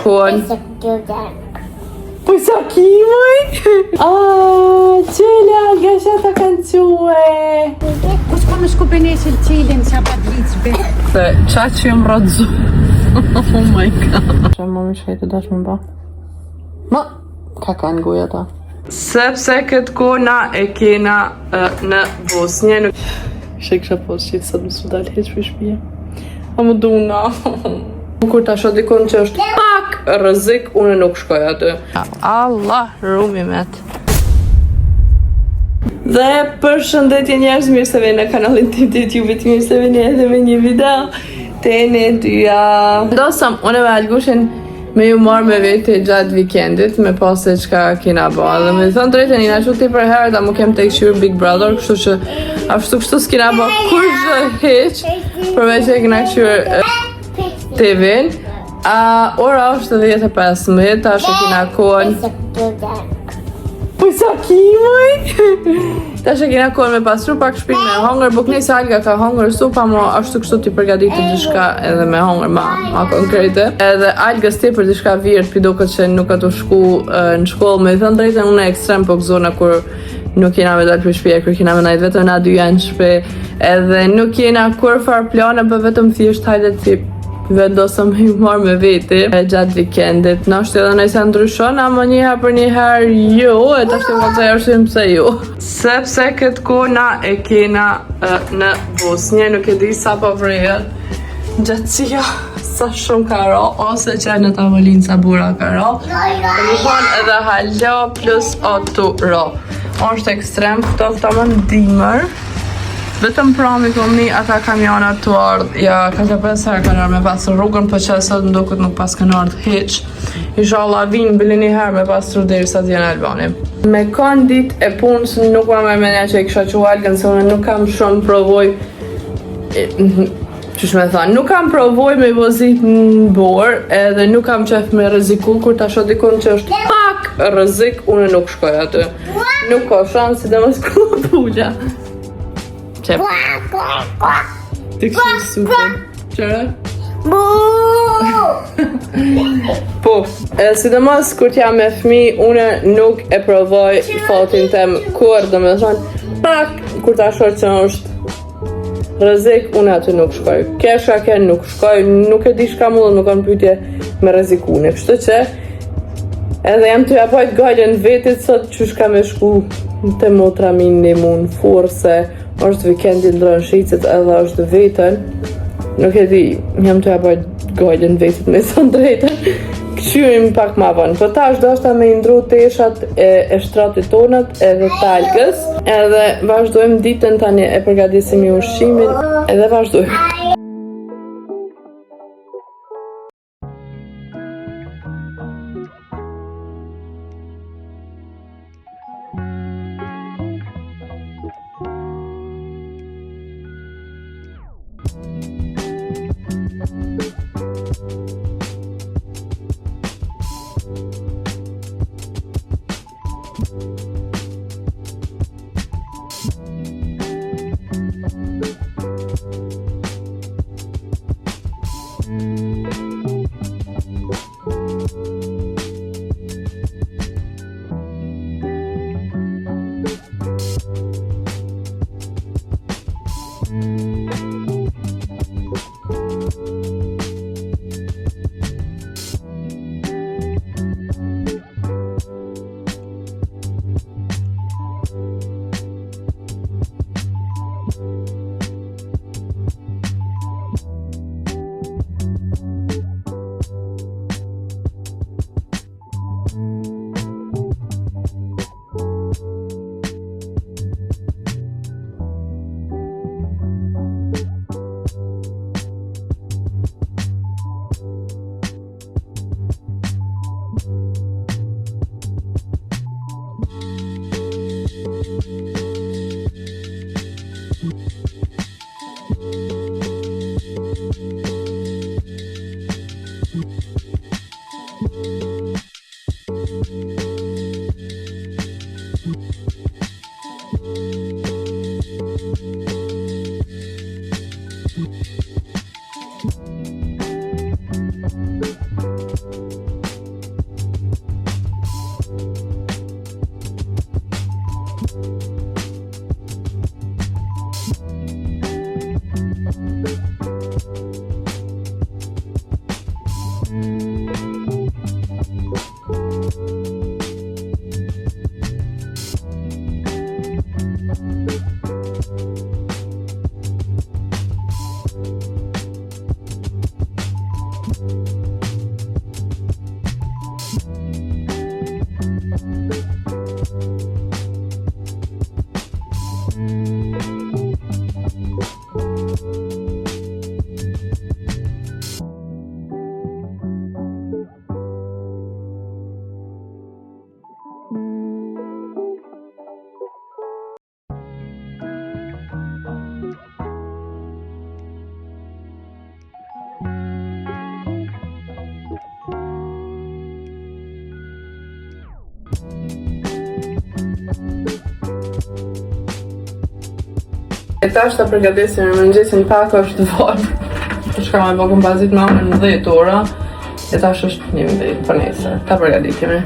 kon. Po sa kimoj? Qële alga që ta kanë quë. Po s'ka me shku beneqil qilin që pa t'liq be. Se qa që jëm radzu. Oh my god. Që mami që të dash më ba. Ma, ka kanë goja ta. Sepse këtë ko na e kena në Bosnje. Shë kësha posë që sot më su dalë heq për shpije. A më duna. Kur ta shoh dikon që është pak rrezik, unë nuk shkoj aty. Allah, rumi met. Dhe përshëndetje njerëz, mirë se vini në kanalin tim të YouTube-it, mirë se vini edhe me një video të ne dyja. Ndosëm, unë me Algushin me ju marrë me vete gjatë vikendit, me pase qka kina ba. Dhe me thonë drejten, i na që ti për herë, da mu kem të këshirë Big Brother, kështu që ashtu kështu s'kina ba kur gjë heq, përveç e kina këshirë TV-n. Ora është 10:15, ta është kina kohën. Po sa kimoj? Ta është kina kohën me pasru pak shpinë me hongër, buk nëjse Alga ka hongër supa, mo ashtu kështu ti përgatitë diçka edhe me hongër ma konkrete. Edhe Algës ti për diçka virt, pi duket që nuk ka të shku në shkollë, me thënë drejtën unë e ekstrem po këzona kur nuk jena me dalë për shpje, kur kena me najtë vetëm na dyja në shpe, edhe nuk jena kur far plane, për vetëm thjesht hajde ti vendosëm i marrë me veti gjatë vikendit. Në është edhe nëjse ndryshon, ama njëherë për njëherë jo, e të është të të jërshim pëse jo. Sepse këtë ko na e kena në Bosnje, nuk e di sa po vrejet, gjatësia sa shumë ka ro, ose që në tavolinë sa bura ka ro, e më thonë edhe halo plus otu ro. është ekstrem, këto më ndimër. Vetëm prami këmi ata kamionat të ardhë, ja ka 5 herë kanë ardhë me pasë rrugën, për që sot ndukët nuk pas kanë ardhë hiq. Inshallah vinë bili një herë me pasë rrugë deri sa t'jenë Albani. Me kanë dit e punës nuk ma me menja që i kësha që Algën, se unë nuk kam shumë provoj, qysh me thanë, nuk kam provoj me vozit në borë, edhe nuk kam qef me rreziku, kur ta shoh dikon që është pak rrezik, unë nuk shkoj aty. Nuk ka shansë, si dhe më s'ku pugja. Qep. Të kështu super. Qëre? Po, sidomos kur t'jam me fmi, une nuk e provoj fatin tem kur, dhe me thonë, pak, kur ta shoh që është rrezik, unë aty nuk shkoj. Kesha ken nuk shkoj, nuk e di shka mu dhe nuk kanë pyetje me rrezikune. Kështu që, edhe jam të japojt gajlën vetit sot që shka me shku të motra minë një mund forse, është vikendin ndronë shqicet edhe është vetën. Nuk e di, jam të japojt gajlën vetit me son drejten. Këshyrim pak ma vonë. Po ta është do është me indru teshat e shtratit tonët edhe talgës. Edhe vazhdojmë ditën tani e përgatisim i ushqimin. Edhe vazhdojmë. E tash ta përgatisim mëngjesin pak është vonë. Shka me bëgën bazit me amën 10 ora. E tash është 11 për nesër. Ta përgatitimi.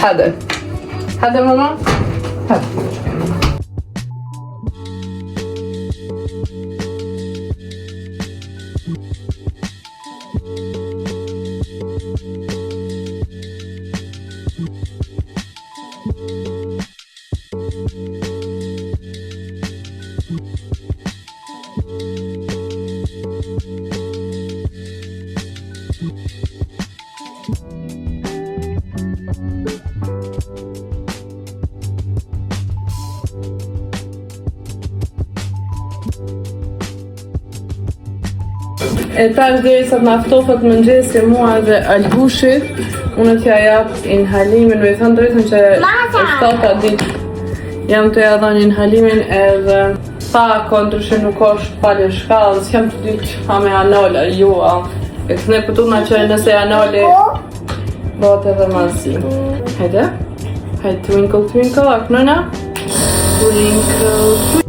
Hadi. Hadi mama. Hadi. E tash deri sa të naftofët mëngjesi mua dhe Algushit, unë t'ja jap inhalimin, me thënë drejtën që e shtata ditë jam të ja dhënë inhalimin edhe pa ndryshe nuk është pale shkallë, s'jam të ditë që ha me anala, ju a. E të ne pëtuna që nëse anali bëhet edhe mazi. Hajde, hajde twinkle twinkle, aknëna. Twinkle.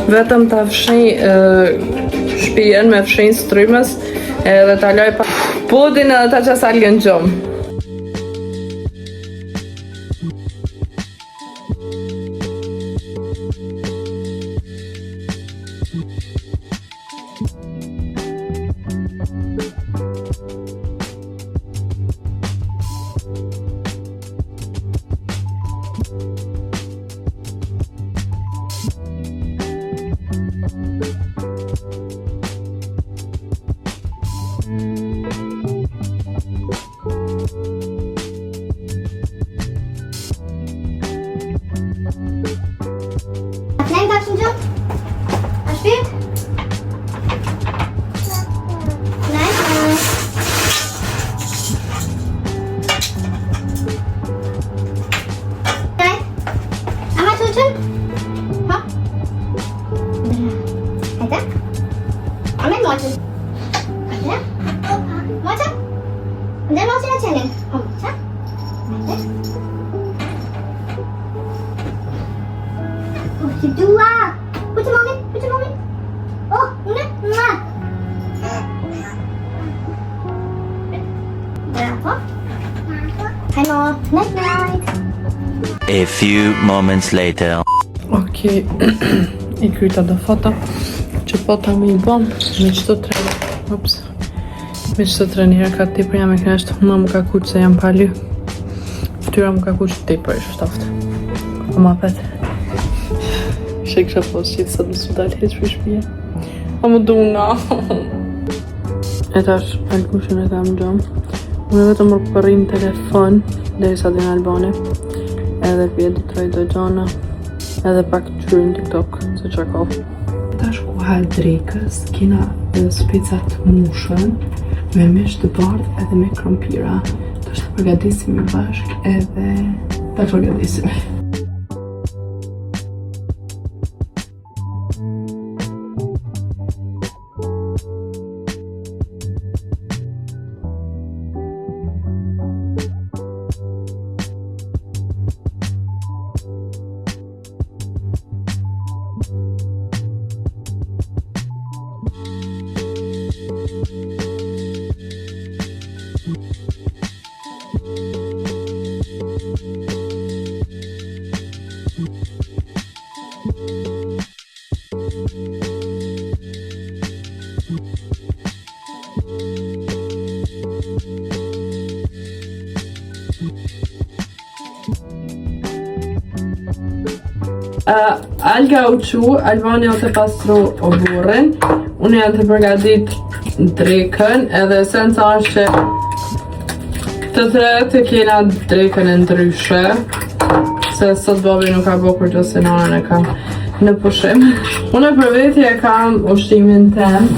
Vetëm ta fshinj shtëpinë me fshinj strymës edhe ta loj pa pudin edhe ta qas algën gjom. të dua. Putë mami. Oh, unë. Bravo. Hello, night. A few moments later. Okej, i kryta do foto që po ta mi bom me qëto tre. Ups. Me qëto tre njëra ka ti për jam e knasht. Më ka kuqë se jam pali. Ftyra më ka kuqë ti për ishë shtaftë. O ma pet. Shë kësha posë qitë sot më së dalë heqë për shpije. O më duna. E tash, Alkushin e kam gjomë. Unë vetëm më përrin telefon dhe i sa din Albane. Edhe pjetë të troj do gjona. Edhe pak të qyrin TikTok, se që ka. Tash ku halë drekës, kena specat mushën, me mish të bardhë edhe me krompira. Tash të përgatisim i bashk edhe ta përgatisim. Alga u qu, Albania o të pastru o burrin. Unë janë të përgatit drekën, edhe senca është që të tre të kena drekën e ndryshe, se sot babi nuk ka bo kur që se nanën e kam në pushim. Unë për veti e kam ushtimin tem.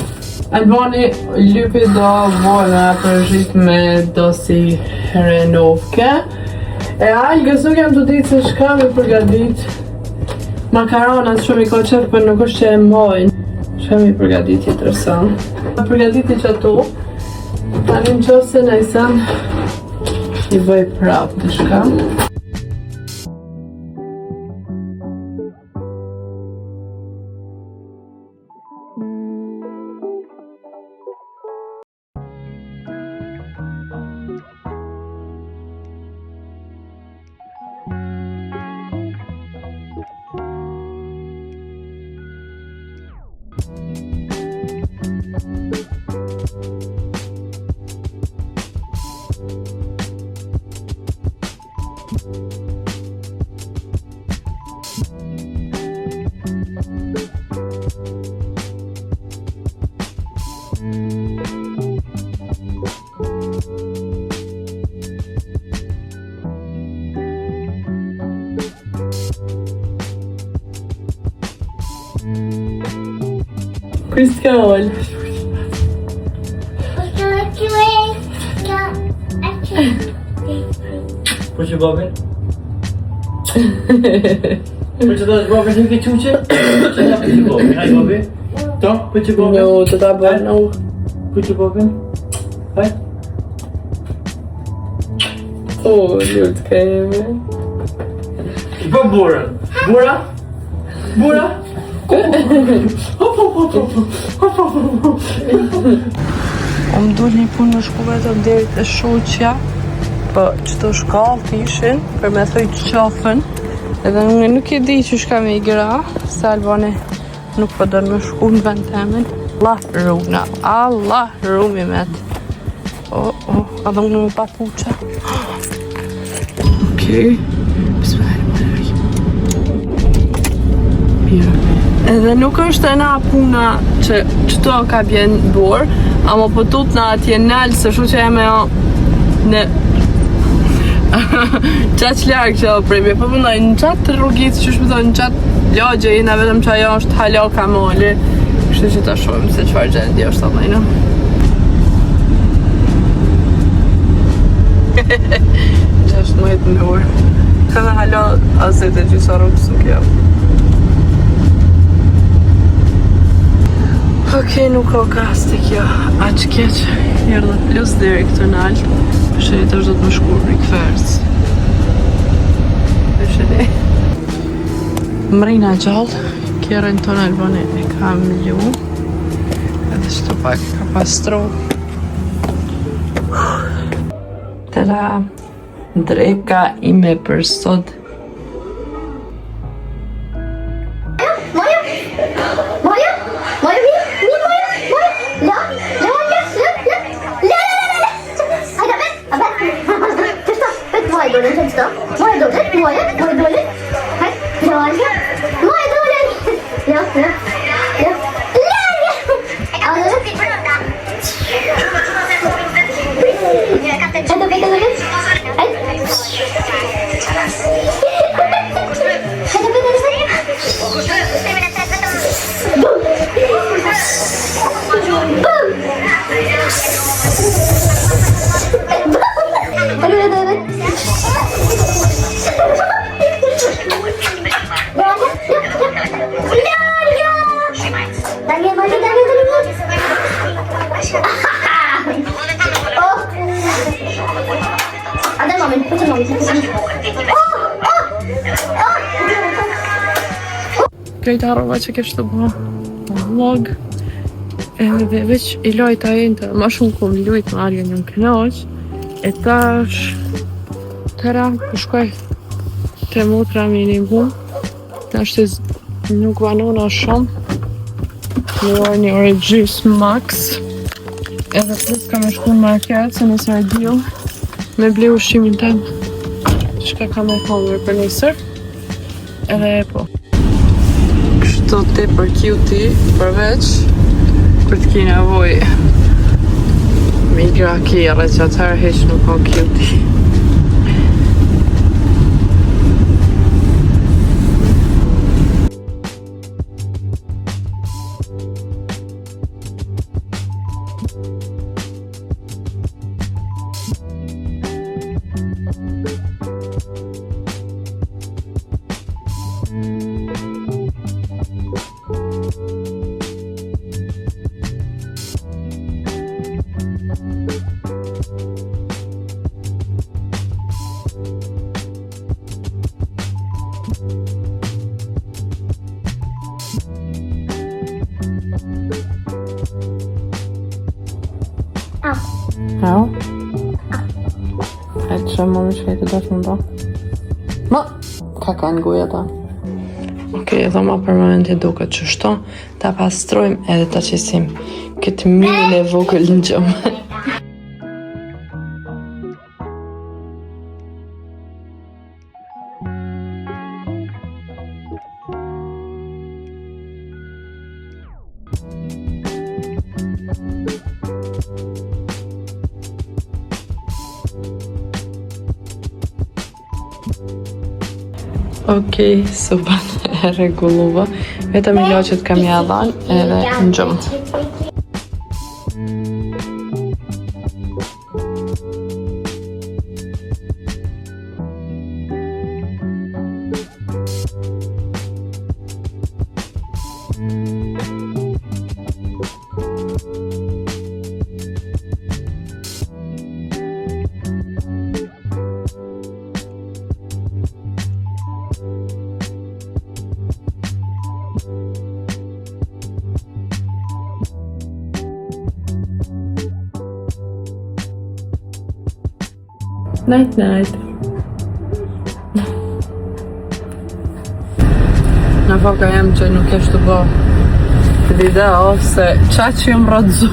Albani lypi do vojnë për zhit me do si herenovke. E Algës nuk jam të ditë se shka me përgatit makaronat shumë i ko qef, për nuk është që e mojnë. Shumë i përgatiti të rësën. Përgatiti që ato, tani në qofë se nëjësën, i bëj prapë të shka. Kristjall. Po që babin? Po që dash babin që ke quqe? Po që da për që babin? Haj babi? To? Po që babin? Jo, të ta bërë në u. Po që babin? Haj? O, ljut ka jemi. Po burën? Bura? Bura? O më dul një punë në shku vetëm deri të shoqja, po qëto shkallët ishin për me thoj të qafën, edhe unë nuk e di që shka me i gra, se Albani nuk po dërë me shku në vend temin. Allah rrugna, Allah rrumi met. Edhe unë me papuqa. Okej, edhe nuk është e na puna që qëto ka bjen borë, ama po tut na atje nalë, se shu që e me o në qaq larkë që o prejme, po pëndoj në qatë rrugit, që shpëtoj në qatë logje, i na vetëm që ajo është halo ka moli, kështë që ta shumë se qëfar gjendi është të dhejnë. 16 orë. Kënë halo azet e gjysa rrugës nuk jam. Okej, nuk ka kas të kjo, aq keq, jërë dhe plus deri këtë nalë, përshërit është do të më shkur rikëferës. Përshërit. Mrina gjallë, kjerën tonë Albane e kam lju. Edhe shto pak ka pastru. Tëra dreka ime për sot. Krejt harrova që kesh të bëha vlog. Edhe veç i lojt ajente, ma shumë kom lujt me Arjen jam kënaq. E tash tëra po shkoj te motra me një bum. Tash nuk vanona shumë. Në orë një orë gjys max. Edhe plus kam e shku në market se nëse e dio me ble ushqimin tem. Shka kam e hongër për nesër. Edhe po. Kështu te për cutie, përveç për të ki nevoj me i gra kjere që atëherë heq nuk ka cutie. Au. Hajtë që më shkaj të dash më ba. Ma, ka kanë goja ta. Okej, edhe ma për momentin duke që shto, ta pastrojmë edhe ta qesim këtë minin e vogël në gjëmë. Okej, supan e rregulluva. Vetëm ilaçet kam ja dhanë edhe në gjumë. Night night. Në foka jem që nuk esh të bo video se qa që jem rëdzu.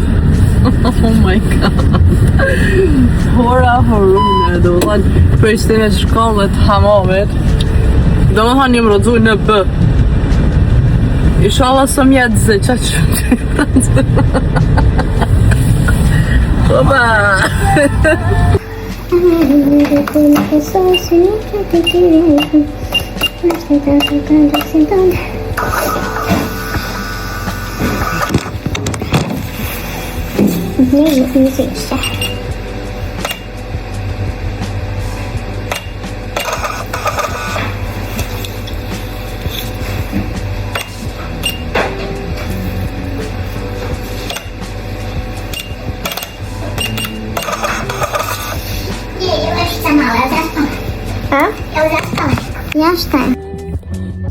Oh my god. Hora horune do thënë për ishtime shkollet hamamit. Do më thënë jem rëdzu në bë. Inshallah së mjetë zë qa që rëdzu. Opa.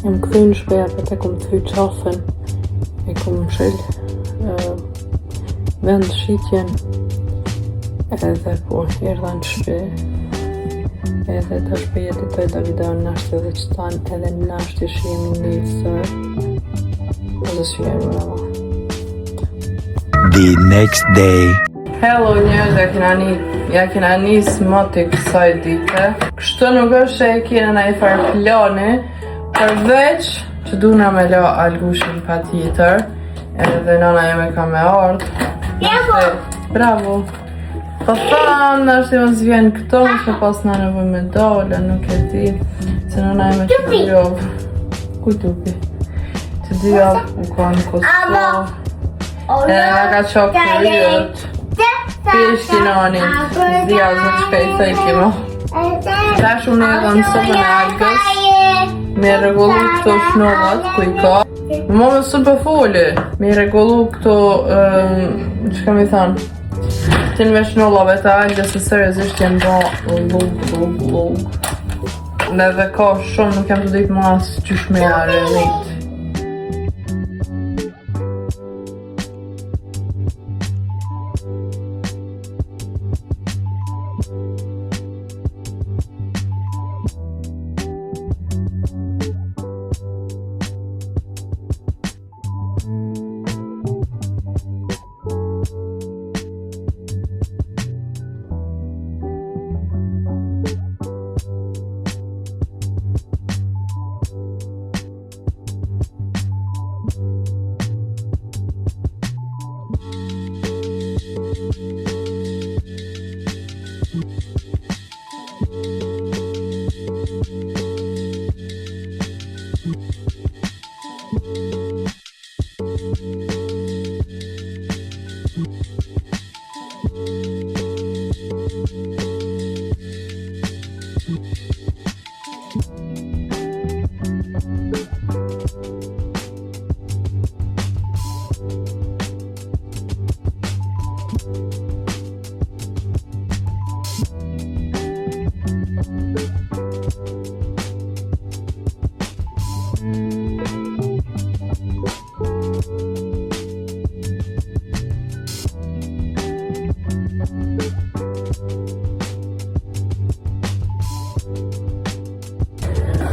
Jam këthy në shpeja për te kom thy qafën. E kom shil vend shqitjen. Edhe po, erdha në shpe. Edhe të shpe jetitoj da video në nashtë edhe që tanë edhe në nashtë i shjemi njësër. Ose shjemi bravo. The next day. Hello njerëz, ja kena nis moti kësaj dite. Kështu nuk është që e kena na i farë plani, përveç që duna me la Algushin pa tjetër, edhe nana jeme ka me ardhë. Bravo! Po thamë, nështë më zvjen këto, që pas në nevoj me dole, nuk e di, se nana jeme që dy javë. Kuj tupi? Që dy javë u ka në Kosovë. Edhe nga ka qokë të rjët. Pishti nanit, zdia zë shpejtë i kimo. Tash unë e dhe në sopën e Algës, me regullu këto shnovat, ku i ka. Më më së për foli, me regullu këto, që kam i thanë, të në shnollave të Algës e seriosisht jenë ba lug. Dhe dhe ka shumë, nuk jam të ditë mas qysh me jare rritë.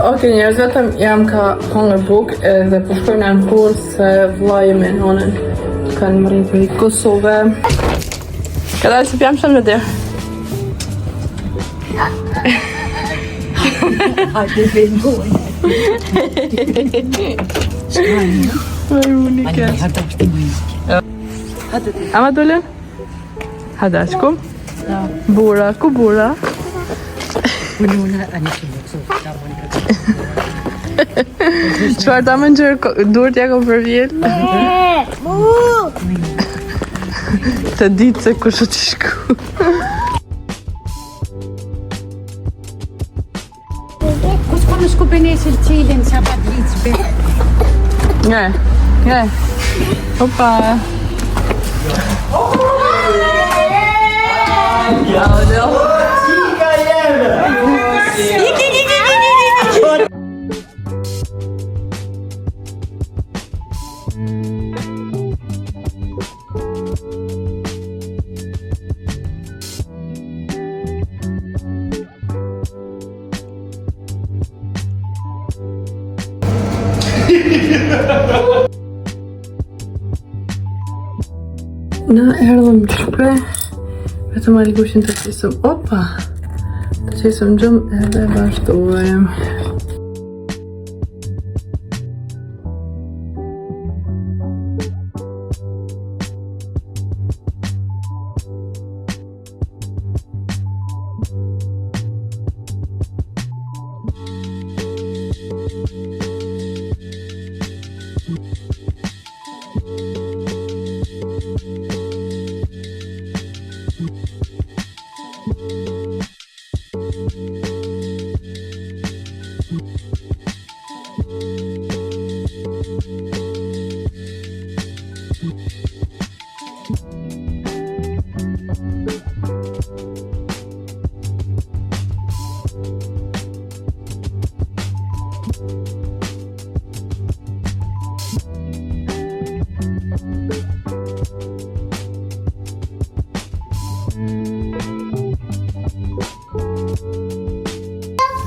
Ok njerëz, vetëm jam ka hangër buk edhe po shkojnë në kur se vlaje me nonën kanë mërin për i Kosove. Ka dalë se pjam shumë në dirë. Hajde vendoj. Marunike. Ama dolen? Hada aşkım. Bura, ku bura? Çfarë ta mëngjer duart ja kom për vjet? Të ditë se kush të shku. Kus konë shkupin e shilqilin që apat liqbe. Nge. Opa. Na erdhëm në shpe, vetëm Algushin të qesëm, opa, të qesëm gjëmë edhe vazhdojmë.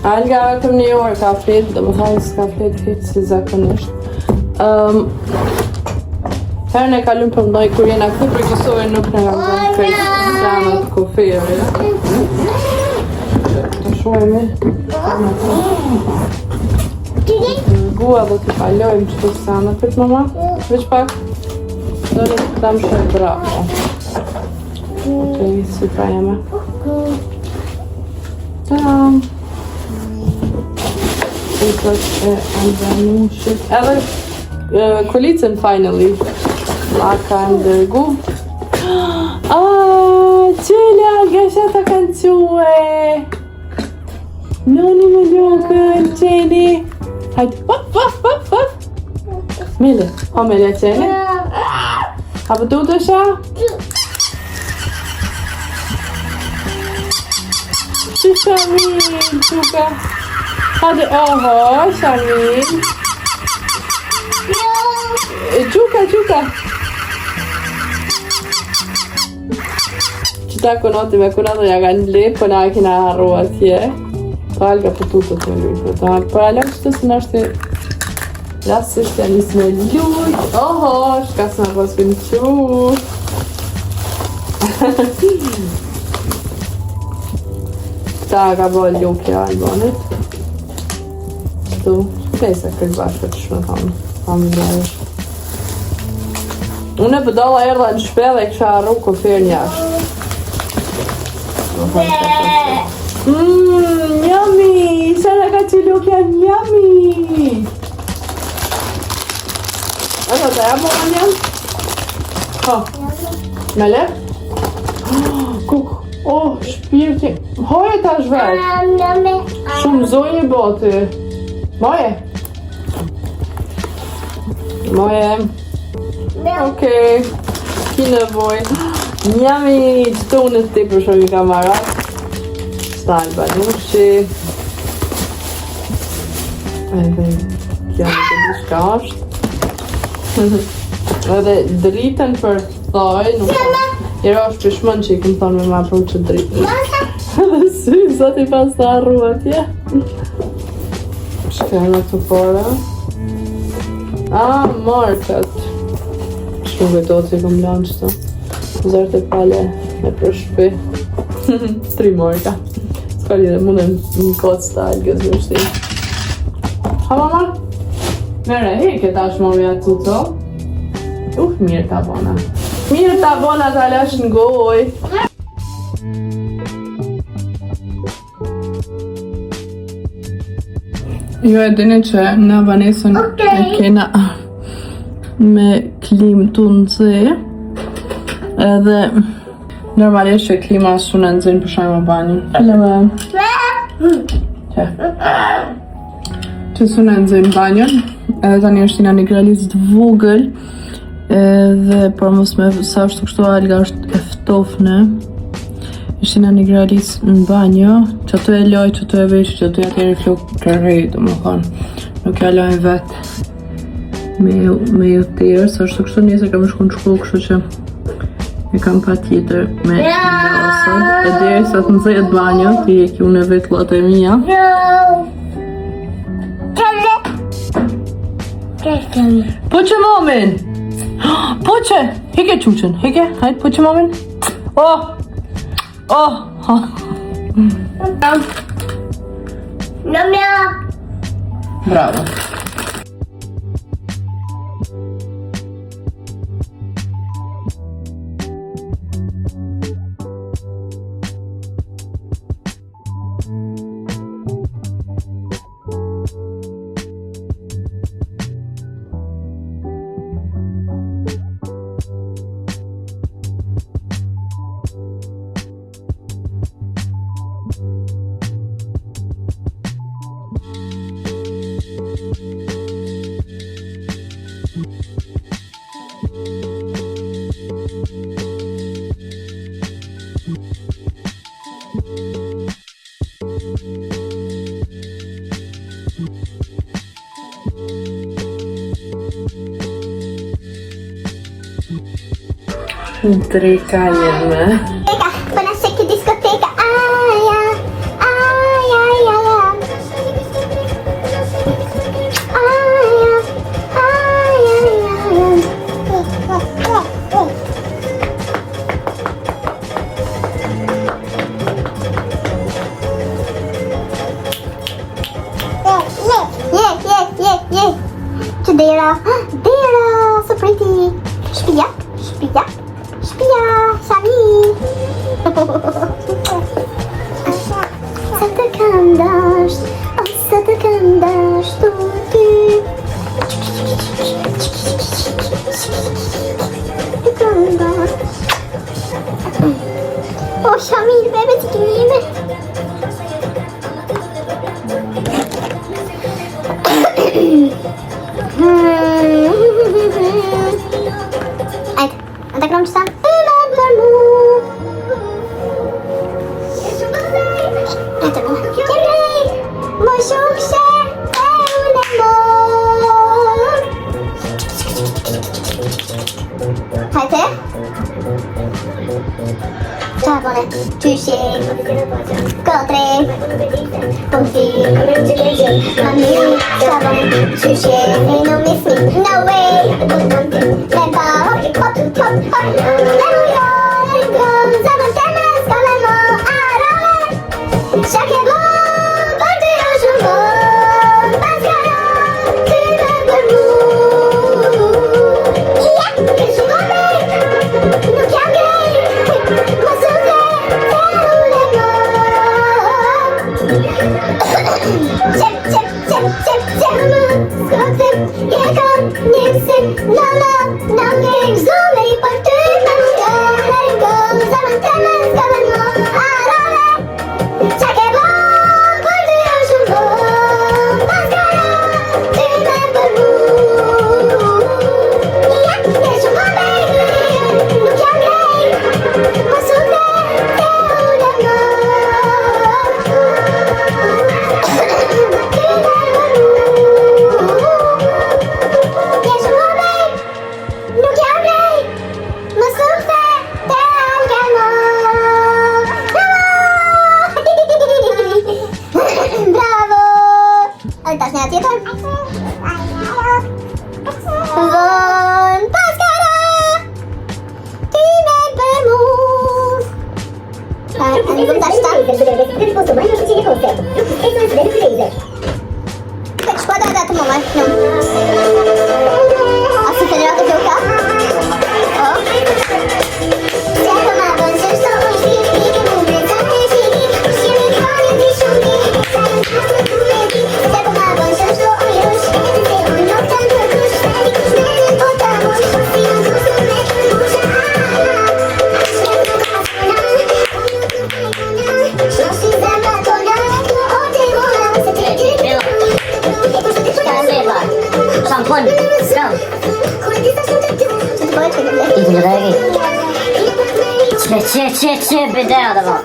Alga vetëm një orë ka flet, do më thonë s'ka flet si zakonisht. Herën e kalun për mdoj kur jena këtu për kësove nuk në kam zënë fejtë zanët kofejëve. Të shuajme. Gua do t'i palojmë që të zanët për të mama. Veç pak. Do në të tam shoj bravo. Okej, si pra jeme. Tam. Ukët e andranushit. Edhe kolicën finally. Laka e ndërgu. Qëlla, gësha të kanë quë. Noni me lukën, qëli. Hajde, hop. Mele, ha mele qëli. Ha pëtu të shë? Që Shamil, quka. Hadi, oho, Shamil. Quka. Qëta konoti me kunato ja kanë lepë, për na kina harru atje. Pa alga për tutët me lujtë. Për alga që të së nështë rasisht e njësë me lujtë. Oho, shka së në posë në qu. Këta ka bërë lukja albonit. Tu, pesa këtë bashkë të shme thamë. Familjarës. Unë e pëdolla erdha në shpel e kësha arru kofir njashtë. Yummy! Sana ka që lukja yummy! Ano, të jabë më njëm? Ha, me le? Kuk, oh, shpirti. Hoje ta shvet. Shumë zonjë botë. Moje? Okej, ki nevoj. Njami që të unë të ti për shumë i kamarat. Staj banushi. Edhe kja në të dishka është. Edhe dritën për thoj, nuk po. Jero është pishmën që i këmë thonë me ma për që dritën. Edhe sy, sot i pas të arru atje. Shkajnë të pora. Markat. Shumë veto që i këmë lanë qëto. Zërë të pale me për shpi. 3 marka. S'ka lidhe mune në kotë style gëzë më shti. Ha mama? Mere, heke tash mami atë tuto. Mirë ta bona. Mirë ta bona ta lash në goj. Jo e dini që në banesën e kena me klim të nëzë. Edhe normalisht që klima su në nëzën për shajmë banjën. Që su në nëzën banjën. Edhe tani është tina një gralisë të vogël. Edhe për mos me sa është kështu alga është eftofne. Ishtë tina një gralisë në banjo. Që ato e loj, që ato e vesh, që ato e atjeri flok kërrej, do më thonë. Nuk ja lojnë vetë me ju tjerë. Sa është kështu njëse kam shku në shkollë, kështu që e kam pa tjetër me vrasën. E deri sa të nëzët banjo, të jeki unë e vetë lotë e mija. Po që momin! Po që! Heke quqën, heke, hajtë po që momin. Oh! Bravo. Dreka jeme. Buonasera che discoteca, Sa të kam dasht, oh sa të kam dashtur ty. Të kam dasht. Oh Shamil bebe të kime. Ajde, ata kram që sa Ime për mu. Ata mu Kemrej Më shumë se e unë mor. Hajde Çabone Çüşe Kotre Pompi Mami Çabone Çüşe They don't miss me No way Lempa Hop hop hop hop Lemuya Lemkom Zaman temez kalemo Arame Şakebo Partiyoşum bol Baskara Tüme burmu İyek Keşim olmay Nukem gay Masumde Teulemo Çep çep çep çep çep Skotim Yekan Nipsim Nala Namgim Zuley Partün Lemkom Zaman temez kalemo Arame Çakebo Partiyoşum bol Baskara Tüme burmu İyek Keşim olmay Nukem gay Masumde Teulemo Bravo! Altas ne atjeton? Von Paskara! Ty me për mu! Ani vëm tash ta? Shkuadra da të moment, não. A superior do que o carro? Oh. Şampon, sıram. İzmir'e Çe bir de adama.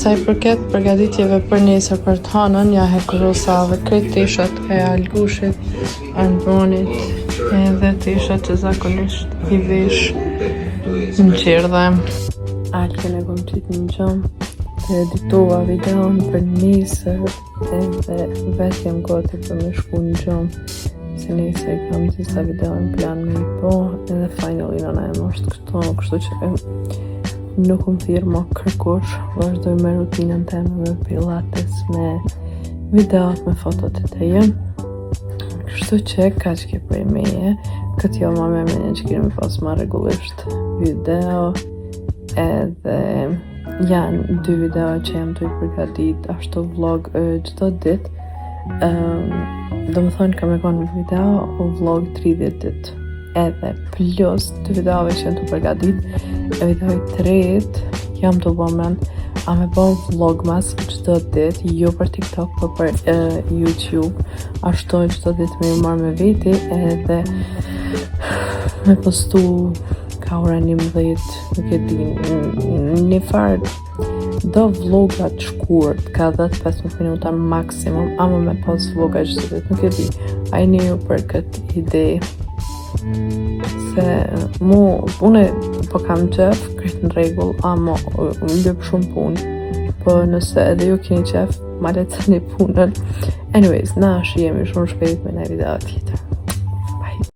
Sa i përket përgatitjeve për nesër për të hënën, ja hekurosave krejt tishat e Algushit, Albonit, edhe tishat që zakonisht i vesh në qerdhe. Alken e kom qitë në gjëm, të editova videon për nesër, edhe vetë jem gati për me shku në gjëm, se nesër kam disa video në plan me i po, edhe finalina na e mështë këto, kështu që nuk më thirë më kërkush, vazhdoj me rutinën teme me pilates, me videot, me fotot e teje. Kështu që ka që ke prej meje, këtë jo ma me menje që kemi pas ma regullisht video, edhe janë 2 video që jam të i përgatit, ashtu vlog gjdo dit, do më thonë kam e konë video o vlog 30 dit. Edhe plus të videove që janë të përgatit, e videoj të rejt jam të bëmen a me bo vlogmas qdo dit, jo për TikTok, për YouTube, ashtu qdo dit me ju marrë me veti, edhe me postu ka ora 11, nuk e di, një farë do vlogat shkurt, ka 10-15 minuta maksimum, ama me pos vloga qdo dit, nuk e di, a i një ju për këtë ide, se unë po kam qef, kretë në regull, ama më lëp shumë punë, po nëse edhe ju keni qef, ma lecëni punën. Anyways, na shihemi shumë shpejt me një video tjetër.